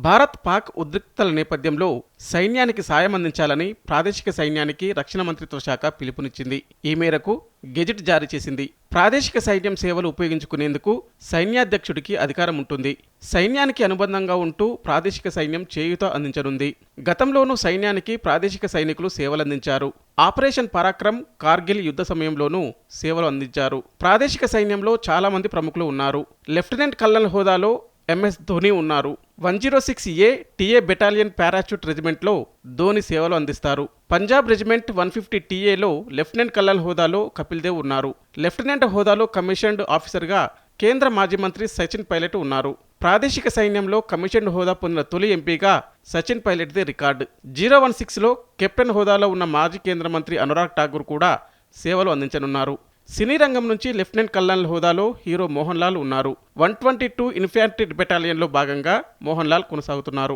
భారత్ పాక్ ఉద్రిక్తతల నేపథ్యంలో సైన్యానికి సాయం అందించాలని ప్రాదేశిక సైన్యానికి రక్షణ మంత్రిత్వ శాఖ పిలుపునిచ్చింది. ఈ మేరకు గెజిట్ జారీ చేసింది. ప్రాదేశిక సైన్యం సేవలు ఉపయోగించుకునేందుకు సైన్యాధ్యక్షుడికి అధికారం ఉంటుంది. సైన్యానికి అనుబంధంగా ఉంటూ ప్రాదేశిక సైన్యం చేయూత అందించనుంది. గతంలోనూ సైన్యానికి ప్రాదేశిక సైనికులు సేవలందించారు. ఆపరేషన్ పరాక్రమ్, కార్గిల్ యుద్ధ సమయంలోనూ సేవలు అందించారు. ప్రాదేశిక సైన్యంలో చాలా మంది ప్రముఖులు ఉన్నారు. లెఫ్టినెంట్ కల్నల్ హోదాలో ఎంఎస్ ధోని ఉన్నారు. 106A టీఏ బెటాలియన్ పారాచూట్ రెజిమెంట్లో ధోని సేవలు అందిస్తారు. Punjab regiment 150TA lieutenant colonel హోదాలో కపిల్ దేవ్ ఉన్నారు. లెఫ్టినెంట్ హోదాలో కమిషన్డ్ ఆఫీసర్గా కేంద్ర మాజీ మంత్రి సచిన్ పైలట్ ఉన్నారు. ప్రాదేశిక సైన్యంలో కమిషన్డ్ హోదా పొందిన తొలి ఎంపీగా సచిన్ పైలట్దే రికార్డు. 016లో కెప్టెన్ హోదాలో ఉన్న మాజీ కేంద్ర మంత్రి అనురాగ్ ఠాకూర్ కూడా సేవలు అందించనున్నారు. సినీ రంగం నుంచి లెఫ్టినెంట్ కల్నల్ హోదాలో హీరో మోహన్ లాల్ ఉన్నారు. 122 ఇన్ఫాంట్రీ బెటాలియన్లో భాగంగా మోహన్ లాల్ కొనసాగుతున్నారు.